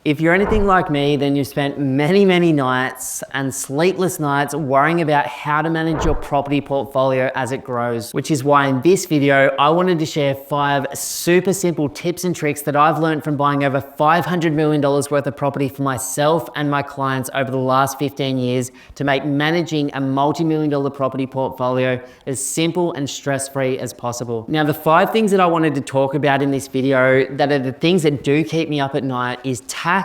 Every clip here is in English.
If you're anything like me, then you've spent many nights and sleepless nights worrying about how to manage your property portfolio as it grows, which is why in this video, I wanted to share 5 super simple tips and tricks that I've learned from buying over $500 million worth of property for myself and my clients over the last 15 years to make managing a multi-million-dollar property portfolio as simple and stress-free as possible. Now, the 5 things that I wanted to talk about in this video that are the things that do keep me up at night is tax,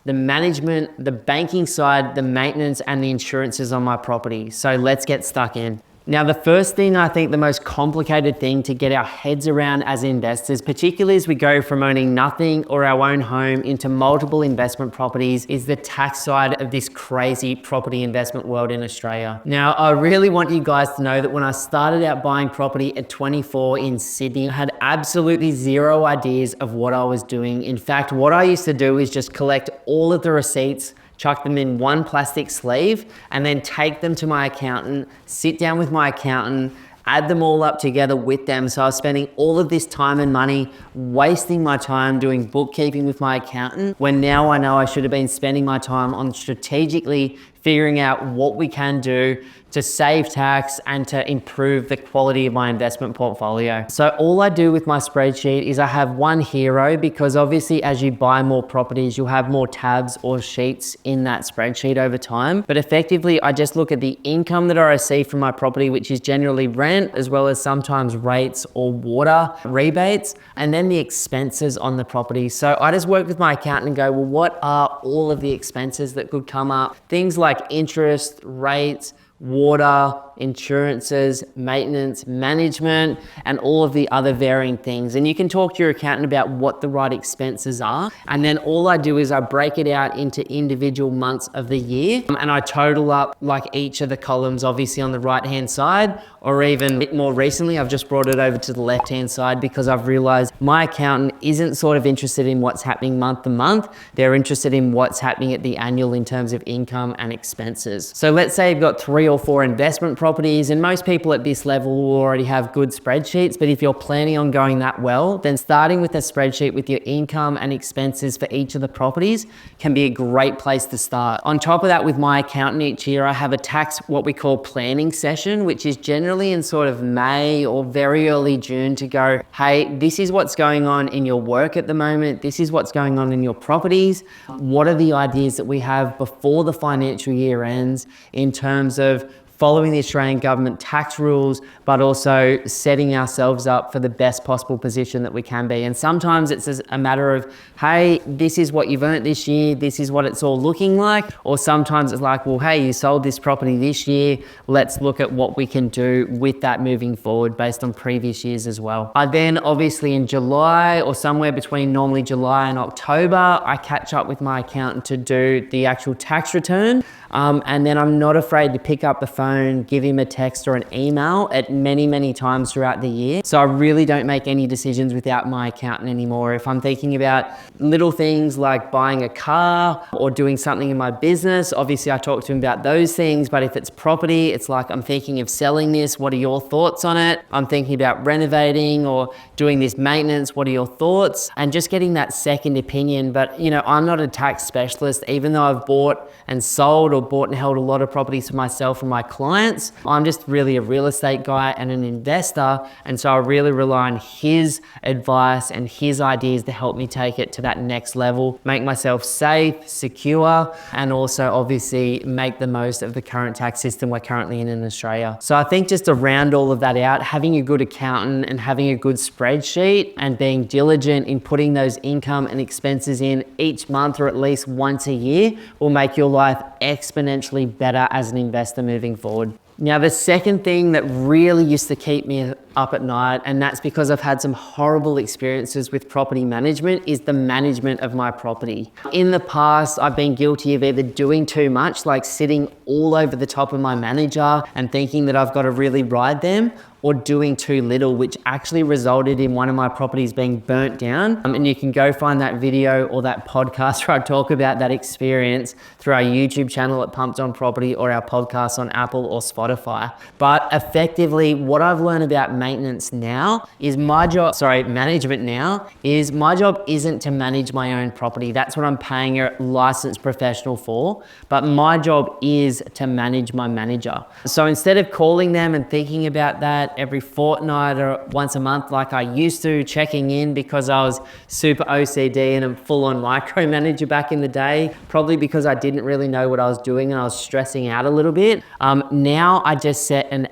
the management, the banking side, the maintenance, and the insurances on my property. So let's get stuck in. Now, the first thing, I think the most complicated thing to get our heads around as investors, particularly as we go from owning nothing or our own home into multiple investment properties, is the tax side of this crazy property investment world in Australia. Now, I really want you guys to know that when I started out buying property at 24 in Sydney, I had absolutely zero ideas of what I was doing. In fact, what I used to do is just collect all of the receipts, chuck them in one plastic sleeve, and then take them to my accountant, sit down with my accountant, add them all up together with them. So I was spending all of this time and money, wasting my time doing bookkeeping with my accountant, when now I know I should have been spending my time on strategically figuring out what we can do to save tax and to improve the quality of my investment portfolio. So all I do with my spreadsheet is I have one hero, because obviously as you buy more properties, you'll have more tabs or sheets in that spreadsheet over time. But effectively, I just look at the income that I receive from my property, which is generally rent, as well as sometimes rates or water rebates, and then the expenses on the property. So I just work with my accountant and go, well, what are all of the expenses that could come up? Things like interest, rates, water, insurances, maintenance, management, and all of the other varying things. And you can talk to your accountant about what the right expenses are. And then all I do is I break it out into individual months of the year. And I total up like each of the columns, obviously on the right-hand side, or even a bit more recently, I've just brought it over to the left-hand side because I've realized my accountant isn't sort of interested in what's happening month to month. They're interested in what's happening at the annual in terms of income and expenses. So let's say you've got 3 or 4 investment properties, and most people at this level will already have good spreadsheets. But if you're planning on going that well, then starting with a spreadsheet with your income and expenses for each of the properties can be a great place to start. On top of that, with my accountant each year, I have a tax, what we call planning session, which is generally in sort of May or very early June, to go, hey, this is what's going on in your work at the moment. This is what's going on in your properties. What are the ideas that we have before the financial year ends in terms of following the Australian government tax rules, but also setting ourselves up for the best possible position that we can be. And sometimes it's a matter of, hey, this is what you've earned this year, this is what it's all looking like. Or sometimes it's like, well, hey, you sold this property this year, let's look at what we can do with that moving forward based on previous years as well. I then obviously in July, or somewhere between normally July and October, I catch up with my accountant to do the actual tax return. And then I'm not afraid to pick up the phone, give him a text or an email at many times throughout the year. So I really don't make any decisions without my accountant anymore. If I'm thinking about little things like buying a car or doing something in my business, obviously I talk to him about those things. But if it's property, it's like, I'm thinking of selling this, what are your thoughts on it? I'm thinking about renovating or doing this maintenance, what are your thoughts? And just getting that second opinion. But you know, I'm not a tax specialist, even though I've bought and sold or bought and held a lot of properties for myself and my clients. I'm just really a real estate guy and an investor. And so I really rely on his advice and his ideas to help me take it to that next level, make myself safe, secure, and also obviously make the most of the current tax system we're currently in Australia. So I think just to round all of that out, having a good accountant and having a good spreadsheet and being diligent in putting those income and expenses in each month or at least once a year will make your life exponentially better as an investor moving forward. Now, the second thing that really used to keep me up at night, and that's because I've had some horrible experiences with property management, is the management of my property. In the past, I've been guilty of either doing too much, like sitting all over the top of my manager and thinking that I've got to really ride them, or doing too little, which actually resulted in one of my properties being burnt down. And you can go find that video or that podcast where I talk about that experience through our YouTube channel at Pumped On Property or our podcast on Apple or Spotify. But effectively, what I've learned about maintenance now is management now is my job isn't to manage my own property. That's what I'm paying a licensed professional for. But my job is to manage my manager. So instead of calling them and thinking about that every fortnight or once a month like I used to, checking in because I was super OCD and a full-on micromanager back in the day, probably because I didn't really know what I was doing and I was stressing out a little bit. Now I just send an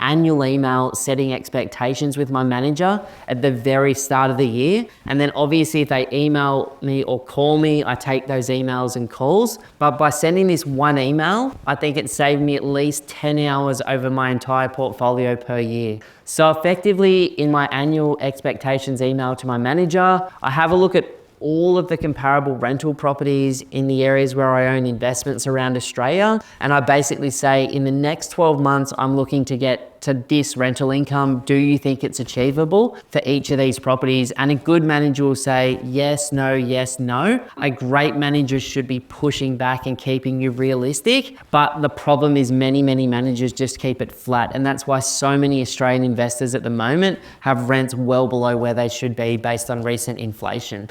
annual email setting expectations with my manager at the very start of the year. And then obviously if they email me or call me, I take those emails and calls. But by sending this one email, I think it saved me at least 10 hours over my entire portfolio per year. So effectively in my annual expectations email to my manager, I have a look at all of the comparable rental properties in the areas where I own investments around Australia. And I basically say, in the next 12 months, I'm looking to get to this rental income. Do you think it's achievable for each of these properties? And a good manager will say yes, no, yes, no. A great manager should be pushing back and keeping you realistic. But the problem is many managers just keep it flat. And that's why so many Australian investors at the moment have rents well below where they should be based on recent inflation.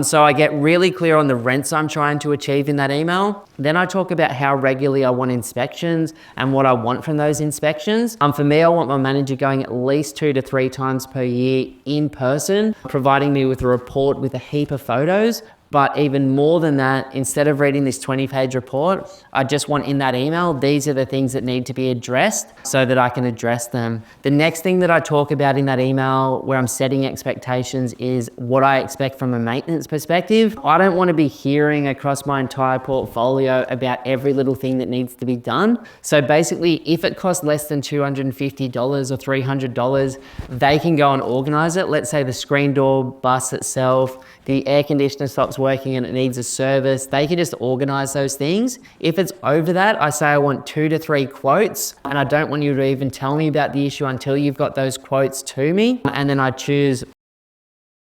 So I get really clear on the rents I'm trying to achieve in that email. Then I talk about how regularly I want inspections and what I want from those inspections. For me, I want my manager going at least 2 to 3 times per year in person, providing me with a report with a heap of photos. But even more than that, instead of reading this 20-page report, I just want in that email, these are the things that need to be addressed so that I can address them. The next thing that I talk about in that email where I'm setting expectations is what I expect from a maintenance perspective. I don't want to be hearing across my entire portfolio about every little thing that needs to be done. So basically, if it costs less than $250 or $300, they can go and organize it. Let's say the screen door busts itself, the air conditioner stops working and it needs a service, they can just organize those things. If it's over that, I say I want 2 to 3 quotes, and I don't want you to even tell me about the issue until you've got those quotes to me. And then I choose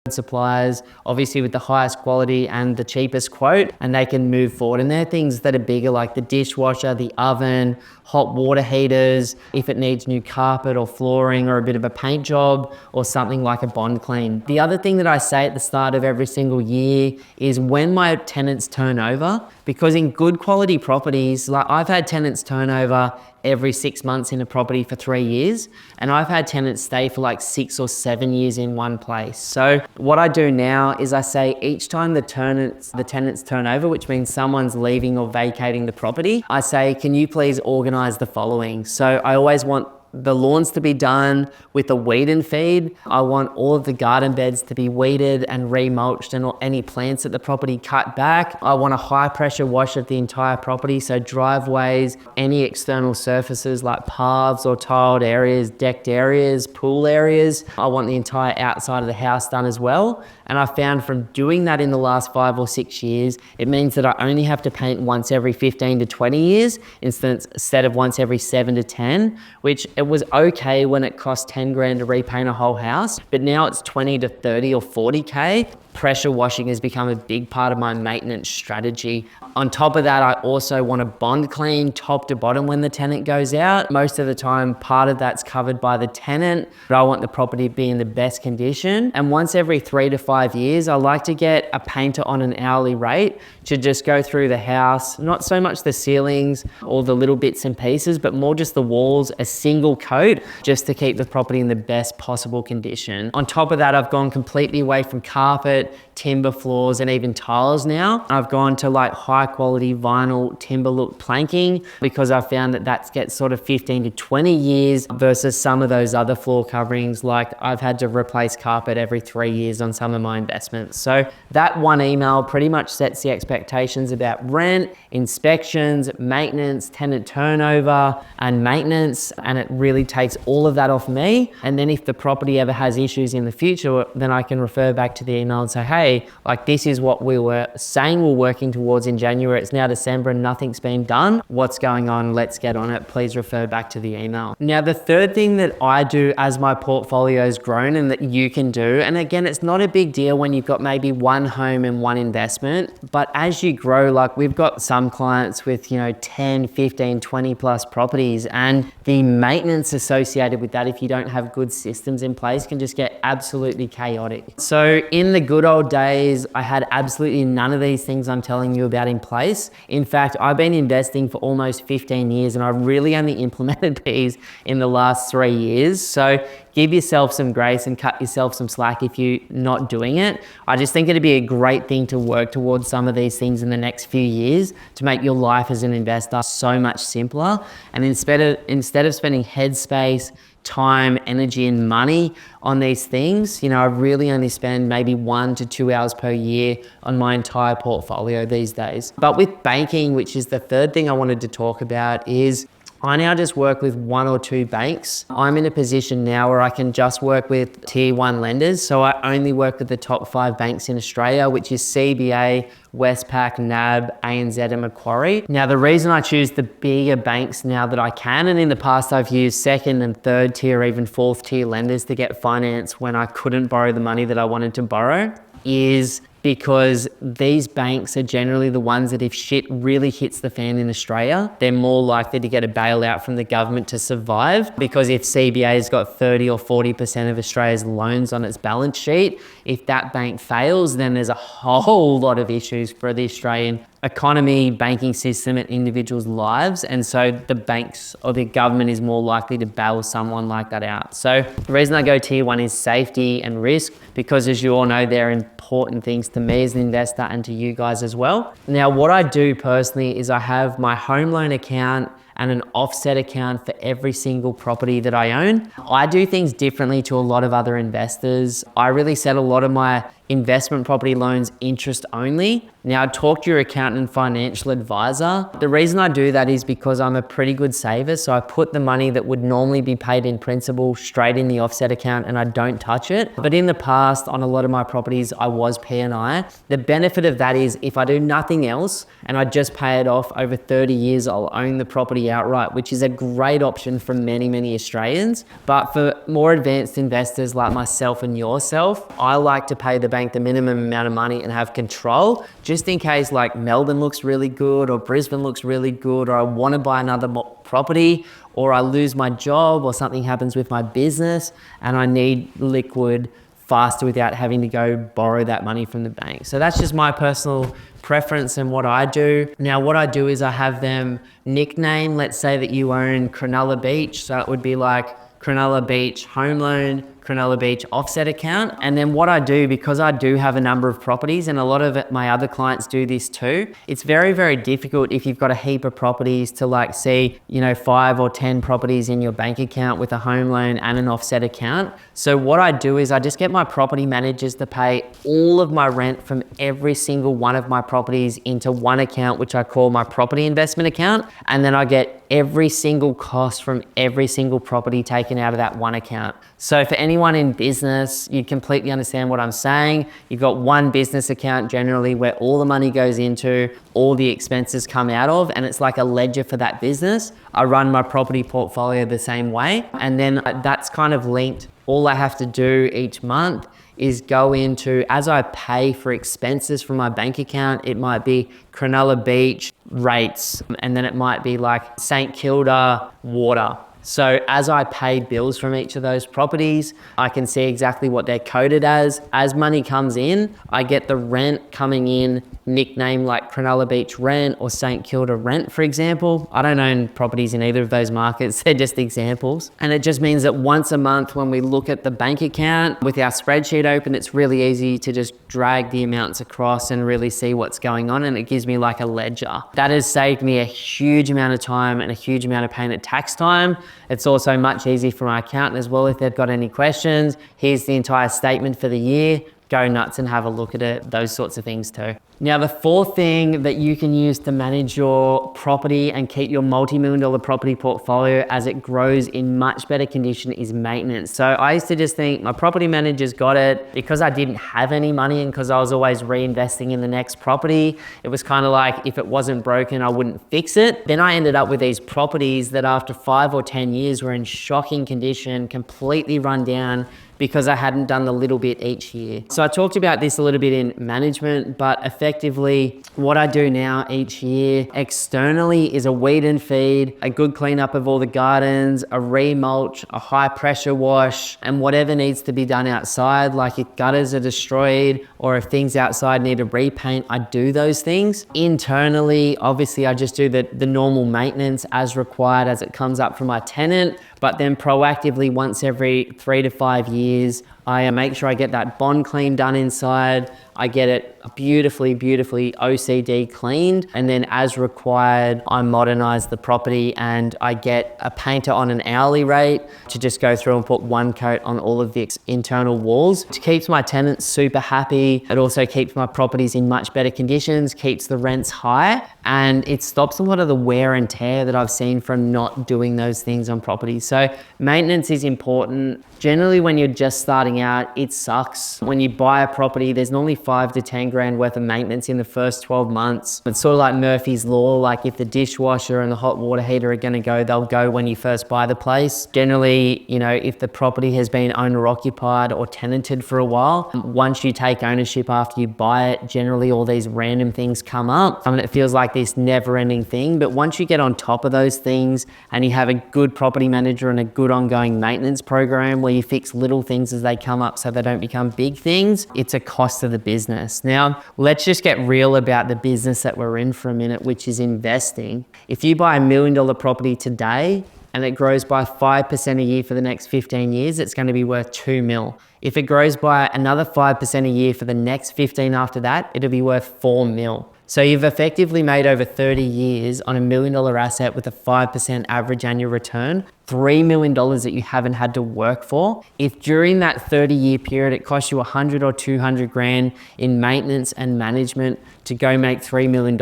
suppliers, obviously with the highest quality and the cheapest quote, and they can move forward. And they're things that are bigger, like the dishwasher, the oven, hot water heaters, if it needs new carpet or flooring or a bit of a paint job or something like a bond clean. The other thing that I say at the start of every single year is when my tenants turn over, because in good quality properties, like I've had tenants turn over every 6 months in a property for 3 years, and I've had tenants stay for like 6 or 7 years in one place. So what I do now is I say each time the tenants turn over, which means someone's leaving or vacating the property, I say, can you please organize the following? So I always want the lawns to be done with a weed and feed. I want all of the garden beds to be weeded and remulched and any plants at the property cut back. I want a high pressure wash of the entire property. So driveways, any external surfaces like paths or tiled areas, decked areas, pool areas. I want the entire outside of the house done as well. And I found from doing that in the last 5 or 6 years, it means that I only have to paint once every 15 to 20 years instead of once every 7 to 10, which it was okay when it cost 10 grand to repaint a whole house, but now it's 20 to 30 or 40K. Pressure washing has become a big part of my maintenance strategy. On top of that, I also want a bond clean top to bottom when the tenant goes out. Most of the time, part of that's covered by the tenant, but I want the property to be in the best condition. And once every 3 to 5 years, I like to get a painter on an hourly rate to just go through the house, not so much the ceilings or the little bits and pieces, but more just the walls, a single coat, just to keep the property in the best possible condition. On top of that, I've gone completely away from carpet, timber floors and even tiles now. I've gone to like high quality vinyl timber look planking because I found that gets sort of 15 to 20 years versus some of those other floor coverings. Like I've had to replace carpet every 3 years on some of my investments. So that one email pretty much sets the expectations about rent, inspections, maintenance, tenant turnover and maintenance. And it really takes all of that off me. And then if the property ever has issues in the future, then I can refer back to the email and say, hey, like this is what we were saying we're working towards in January. It's now December and nothing's been done. What's going on? Let's get on it. Please refer back to the email. Now, the third thing that I do as my portfolio's grown and that you can do, and again, it's not a big deal when you've got maybe one home and one investment, but as you grow, like we've got some clients with, 10, 15, 20 plus properties, and the maintenance associated with that, if you don't have good systems in place, can just get absolutely chaotic. So in the good old days, I had absolutely none of these things I'm telling you about in place. In fact, I've been investing for almost 15 years and I really only implemented these in the last 3 years. So give yourself some grace and cut yourself some slack if you're not doing it. I just think it'd be a great thing to work towards some of these things in the next few years to make your life as an investor so much simpler. And instead of spending headspace, time, energy, and money on these things, I really only spend maybe 1 to 2 hours per year on my entire portfolio these days. But with banking, which is the third thing I wanted to talk about, is I now just work with 1 or 2 banks. I'm in a position now where I can just work with tier 1 lenders. So I only work with the top 5 banks in Australia, which is CBA, Westpac, NAB, ANZ and Macquarie. Now the reason I choose the bigger banks now that I can, and in the past I've used 2nd and 3rd tier, even 4th tier lenders to get finance when I couldn't borrow the money that I wanted to borrow, is because these banks are generally the ones that if shit really hits the fan in Australia, they're more likely to get a bailout from the government to survive. Because if CBA's got 30 or 40% of Australia's loans on its balance sheet, if that bank fails, then there's a whole lot of issues for the Australian economy, banking system and individuals' lives. And so the banks or the government is more likely to bail someone like that out. So the reason I go tier 1 is safety and risk, because as you all know, they're important things to me as an investor and to you guys as well. Now, what I do personally is I have my home loan account and an offset account for every single property that I own. I do things differently to a lot of other investors. I really set a lot of my investment property loans interest only. Now, talk to your accountant and financial advisor. The reason I do that is because I'm a pretty good saver. So I put the money that would normally be paid in principal straight in the offset account and I don't touch it. But in the past, on a lot of my properties, I was P&I. The benefit of that is if I do nothing else and I just pay it off over 30 years, I'll own the property outright, which is a great option for many, many Australians. But for more advanced investors like myself and yourself, I like to pay the bank the minimum amount of money and have control, just in case like Melbourne looks really good or Brisbane looks really good, or I want to buy another property, or I lose my job or something happens with my business and I need liquid faster without having to go borrow that money from the bank. So that's just my personal preference and what I do. Now, what I do is I have them nickname. Let's say that you own Cronulla Beach. So it would be like Cronulla Beach Home Loan, Cronulla Beach offset account. And then what I do, because I do have a number of properties and a lot of my other clients do this too, it's very, very difficult if you've got a heap of properties to like see, 5 or 10 properties in your bank account with a home loan and an offset account. So what I do is I just get my property managers to pay all of my rent from every single one of my properties into one account, which I call my property investment account. And then I get every single cost from every single property taken out of that one account. So for anyone in business, you completely understand what I'm saying. You've got one business account generally where all the money goes into, all the expenses come out of, and it's like a ledger for that business. I run my property portfolio the same way. And then that's kind of linked. All I have to do each month is go into, as I pay for expenses from my bank account, it might be Cronulla Beach rates, and then it might be like St Kilda water. So as I pay bills from each of those properties, I can see exactly what they're coded as. As money comes in, I get the rent coming in, nicknamed like Cronulla Beach rent or St Kilda rent, for example. I don't own properties in either of those markets. They're just examples. And it just means that once a month when we look at the bank account with our spreadsheet open, it's really easy to just drag the amounts across and really see what's going on. And it gives me like a ledger. That has saved me a huge amount of time and a huge amount of pain at tax time. It's also much easier for my accountant as well if they've got any questions. Here's the entire statement for the year. Go nuts and have a look at it, those sorts of things too. Now, the fourth thing that you can use to manage your property and keep your multi-million dollar property portfolio as it grows in much better condition is maintenance. So I used to just think my property manager's got it. Because I didn't have any money and because I was always reinvesting in the next property, it was kind of like if it wasn't broken, I wouldn't fix it. Then I ended up with these properties that after 5 or 10 years were in shocking condition, completely run down, because I hadn't done the little bit each year. So I talked about this a little bit in management, but effectively what I do now each year externally is a weed and feed, a good cleanup of all the gardens, a remulch, a high pressure wash, and whatever needs to be done outside, like if gutters are destroyed or if things outside need a repaint, I do those things. Internally, obviously I just do the normal maintenance as required as it comes up from my tenant, but then proactively once every 3 to 5 years, I make sure I get that bond clean done inside. I get it beautifully OCD cleaned. And then as required, I modernize the property and I get a painter on an hourly rate to just go through and put one coat on all of the internal walls. It keeps my tenants super happy. It also keeps my properties in much better conditions, keeps the rents high, and it stops a lot of the wear and tear that I've seen from not doing those things on properties. So maintenance is important. Generally, when you're just starting out, it sucks. When you buy a property, there's normally 5 to 10 grand worth of maintenance in the first 12 months. It's sort of like Murphy's Law, like if the dishwasher and the hot water heater are gonna go, they'll go when you first buy the place. Generally, you know, if the property has been owner occupied or tenanted for a while, once you take ownership after you buy it, generally all these random things come up. I mean, it feels like this never ending thing, but once you get on top of those things and you have a good property manager and a good ongoing maintenance program where you fix little things as they come up so they don't become big things, it's a cost of the business. Now, let's just get real about the business that we're in for a minute, which is investing. If you buy $1 million property today and it grows by 5% a year for the next 15 years, it's going to be worth 2 mil. If it grows by another 5% a year for the next 15 after that, it'll be worth 4 mil. So you've effectively made over 30 years on $1 million asset with a 5% average annual return, $3 million that you haven't had to work for. If during that 30-year period, it costs you 100 or 200 grand in maintenance and management to go make $3 million,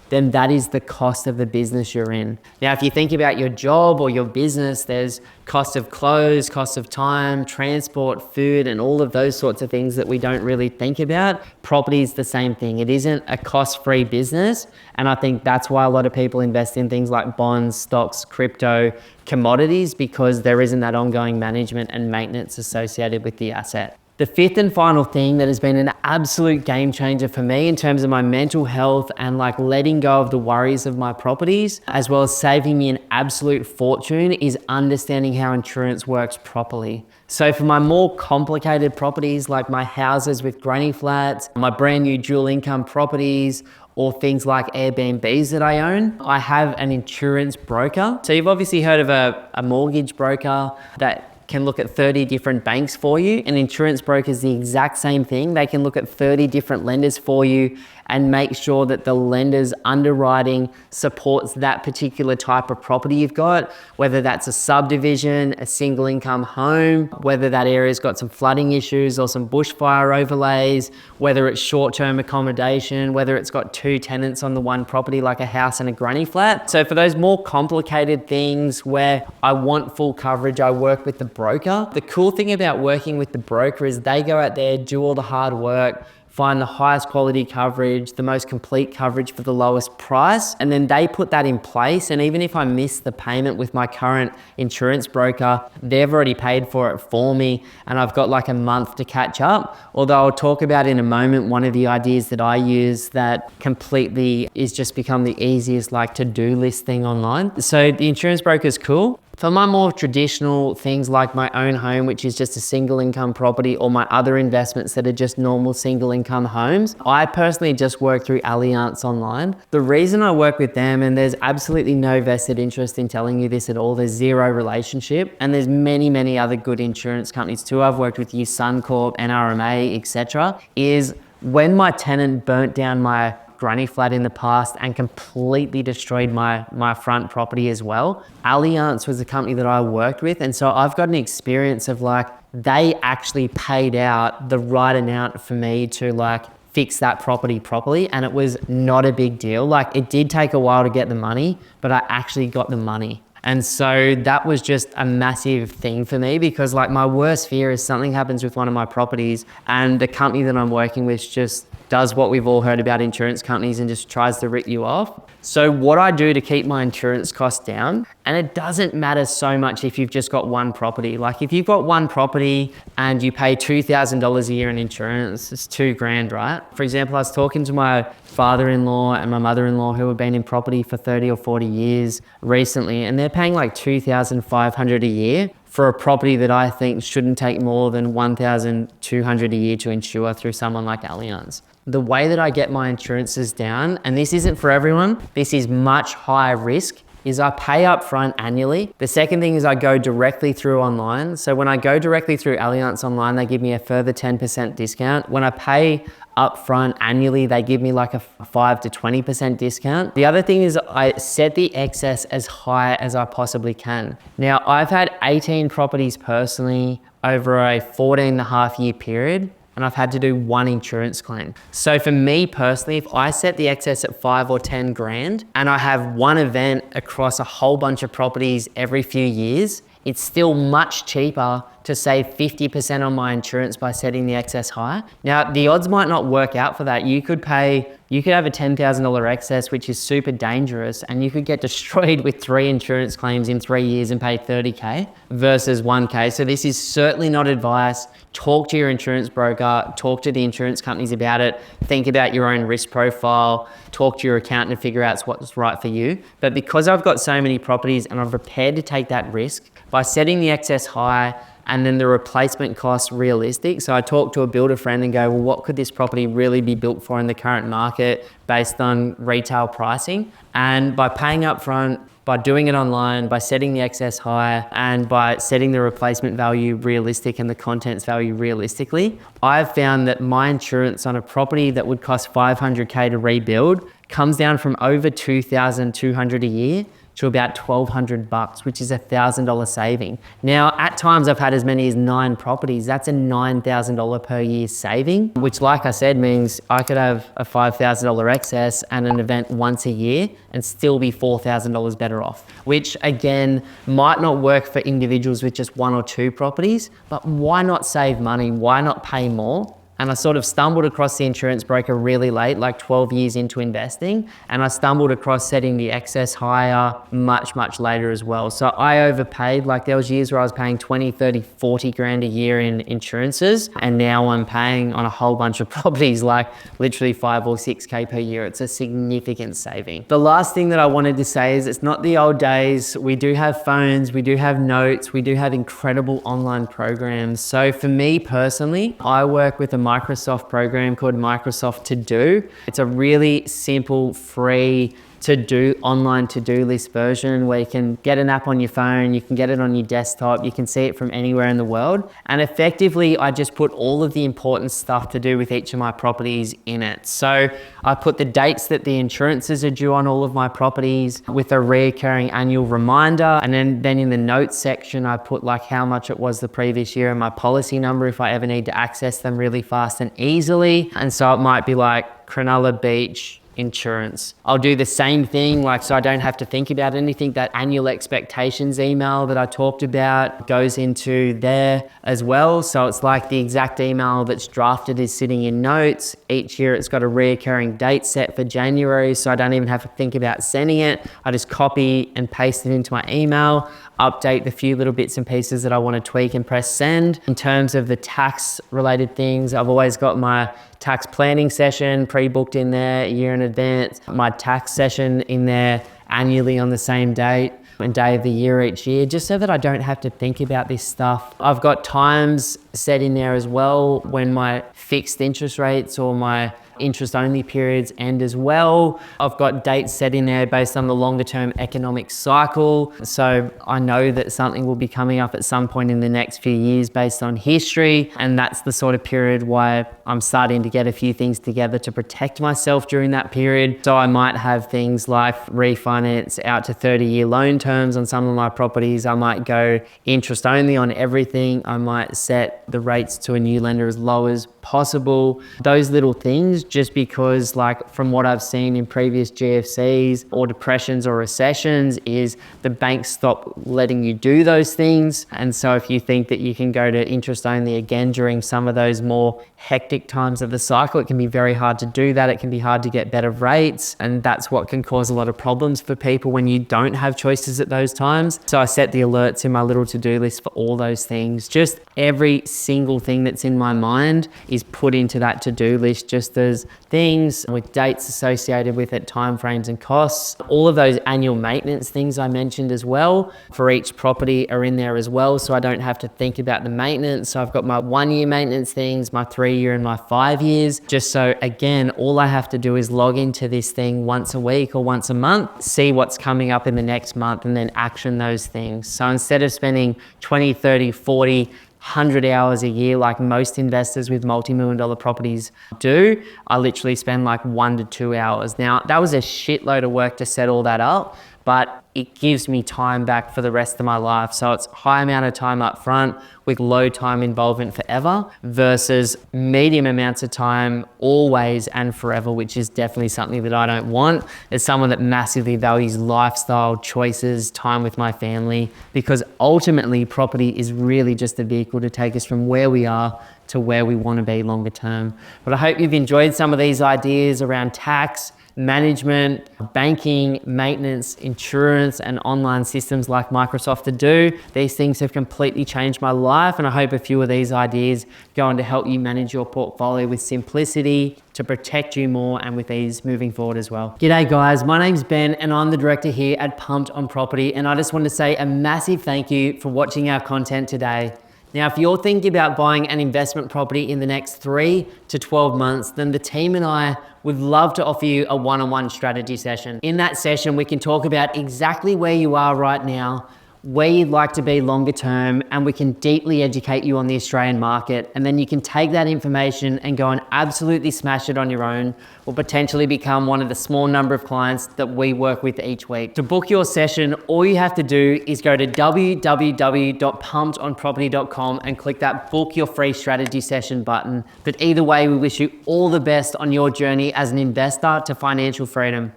then that is the cost of the business you're in. Now, if you think about your job or your business, there's cost of clothes, cost of time, transport, food, and all of those sorts of things that we don't really think about. Property is the same thing. It isn't a cost-free business. And I think that's why a lot of people invest in things like bonds, stocks, crypto, commodities, because there isn't that ongoing management and maintenance associated with the asset. The fifth and final thing that has been an absolute game changer for me in terms of my mental health and like letting go of the worries of my properties, as well as saving me an absolute fortune, is understanding how insurance works properly. So for my more complicated properties, like my houses with granny flats, my brand new dual income properties, or things like Airbnbs that I own, I have an insurance broker. So you've obviously heard of a mortgage broker that can look at 30 different banks for you. An insurance broker is the exact same thing. They can look at 30 different lenders for you and make sure that the lender's underwriting supports that particular type of property you've got, whether that's a subdivision, a single income home, whether that area's got some flooding issues or some bushfire overlays, whether it's short-term accommodation, whether it's got 2 tenants on the one property like a house and a granny flat. So for those more complicated things where I want full coverage, I work with the broker. The cool thing about working with the broker is they go out there, do all the hard work, find the highest quality coverage, the most complete coverage for the lowest price, and then they put that in place. And even if I miss the payment with my current insurance broker, they've already paid for it for me, and I've got like a month to catch up. Although I'll talk about in a moment one of the ideas that I use that completely is just become the easiest like to-do list thing online. So the insurance broker is cool. For my more traditional things like my own home, which is just a single income property, or my other investments that are just normal single income homes, I personally just work through Allianz Online. The reason I work with them, and there's absolutely no vested interest in telling you this at all, there's zero relationship, and there's many other good insurance companies too. I've worked with Suncorp, NRMA, etc. is when my tenant burnt down my granny flat in the past and completely destroyed my front property as well. Allianz was the company that I worked with, and so I've got an experience of like, they actually paid out the right amount for me to like fix that property properly, and it was not a big deal. Like, it did take a while to get the money, but I actually got the money. And so that was just a massive thing for me, because like my worst fear is something happens with one of my properties and the company that I'm working with just does what we've all heard about insurance companies and just tries to rip you off. So what I do to keep my insurance costs down, and it doesn't matter so much if you've just got one property. Like if you've got one property and you pay $2,000 a year in insurance, it's $2,000, right? For example, I was talking to my father-in-law and my mother-in-law who have been in property for 30 or 40 years recently, and they're paying like $2,500 a year for a property that I think shouldn't take more than $1,200 a year to insure through someone like Allianz. The way that I get my insurances down, and this isn't for everyone, this is much higher risk, is I pay up front annually. The second thing is I go directly through online. So when I go directly through Allianz online, they give me a further 10% discount. When I pay up front annually, they give me like a 5 to 20% discount. The other thing is I set the excess as high as I possibly can. Now, I've had 18 properties personally over a 14.5 year period, and I've had to do one insurance claim. So for me personally, if I set the excess at 5 or 10 grand and I have one event across a whole bunch of properties every few years, it's still much cheaper to save 50% on my insurance by setting the excess high. Now, the odds might not work out for that. You could have a $10,000 excess, which is super dangerous, and you could get destroyed with 3 insurance claims in 3 years and pay 30K versus 1K. So this is certainly not advice. Talk to your insurance broker, talk to the insurance companies about it, think about your own risk profile, talk to your accountant to figure out what's right for you. But because I've got so many properties and I'm prepared to take that risk, by setting the excess high and then the replacement cost realistic. So I talk to a builder friend and go, well, what could this property really be built for in the current market based on retail pricing? And by paying up front, by doing it online, by setting the excess high, and by setting the replacement value realistic and the contents value realistically, I've found that my insurance on a property that would cost $500K to rebuild comes down from over $2,200 a year to about $1,200, which is a $1,000 saving. Now, at times I've had as many as 9 properties. That's a $9,000 per year saving, which like I said, means I could have a $5,000 excess and an event once a year and still be $4,000 better off, which again, might not work for individuals with just 1 or 2 properties, but why not save money? Why not pay more? And I sort of stumbled across the insurance broker really late, like 12 years into investing. And I stumbled across setting the excess higher much, much later as well. So I overpaid. Like there was years where I was paying 20, 30, 40 grand a year in insurances. And now I'm paying on a whole bunch of properties, like literally 5 or 6K per year. It's a significant saving. The last thing that I wanted to say is it's not the old days. We do have phones, we do have notes, we do have incredible online programs. So for me personally, I work with a Microsoft program called Microsoft To Do. It's a really simple, free to-do online to-do list version where you can get an app on your phone, you can get it on your desktop, you can see it from anywhere in the world. And effectively, I just put all of the important stuff to do with each of my properties in it. So I put the dates that the insurances are due on all of my properties with a recurring annual reminder. And then in the notes section, I put like how much it was the previous year and my policy number if I ever need to access them really fast and easily. And so it might be like Cronulla Beach insurance. I'll do the same thing, like so I don't have to think about anything. That annual expectations email that I talked about goes into there as well. So it's like the exact email that's drafted is sitting in notes. Each year it's got a recurring date set for January, so I don't even have to think about sending it. I just copy and paste it into my email, update the few little bits and pieces that I want to tweak and press send. In terms of the tax related things, I've always got my tax planning session pre-booked in there a year in advance, my tax session in there annually on the same date and day of the year each year, just so that I don't have to think about this stuff. I've got times set in there as well when my fixed interest rates or my interest only periods end as well. I've got dates set in there based on the longer term economic cycle. So I know that something will be coming up at some point in the next few years based on history. And that's the sort of period where I'm starting to get a few things together to protect myself during that period. So I might have things like refinance out to 30-year loan terms on some of my properties. I might go interest only on everything. I might set the rates to a new lender as low as possible. Those little things just because like from what I've seen in previous GFCs or depressions or recessions is the banks stop letting you do those things. And so if you think that you can go to interest only again during some of those more hectic times of the cycle, it can be very hard to do that. It can be hard to get better rates. And that's what can cause a lot of problems for people when you don't have choices at those times. So I set the alerts in my little to-do list for all those things. Just every single thing that's in my mind is put into that to-do list, just as things with dates associated with it, timeframes and costs. All of those annual maintenance things I mentioned as well for each property are in there as well. So I don't have to think about the maintenance. So I've got my 1 year maintenance things, my 3 year and my 5 years. Just so again, all I have to do is log into this thing once a week or once a month, see what's coming up in the next month and then action those things. So instead of spending 20, 30, 40, 100 hours a year like most investors with multi-million dollar properties do, I literally spend like 1 to 2 hours. Now, that was a shitload of work to set all that up, but it gives me time back for the rest of my life. So it's high amount of time up front with low time involvement forever versus medium amounts of time always and forever, which is definitely something that I don't want. As someone that massively values lifestyle choices, time with my family, because ultimately property is really just a vehicle to take us from where we are to where we want to be longer term. But I hope you've enjoyed some of these ideas around tax, management, banking, maintenance, insurance, and online systems like Microsoft to do. These things have completely changed my life, and I hope a few of these ideas go on to help you manage your portfolio with simplicity, to protect you more and with ease moving forward as well. G'day guys, my name's Ben and I'm the director here at Pumped on Property, and I just want to say a massive thank you for watching our content today. Now, if you're thinking about buying an investment property in the next 3 to 12 months, then the team and I would love to offer you a one-on-one strategy session. In that session, we can talk about exactly where you are right now, where you'd like to be longer term, and we can deeply educate you on the Australian market. And then you can take that information and go and absolutely smash it on your own, or potentially become one of the small number of clients that we work with each week. To book your session, all you have to do is go to www.pumpedonproperty.com and click that book your free strategy session button. But either way, we wish you all the best on your journey as an investor to financial freedom.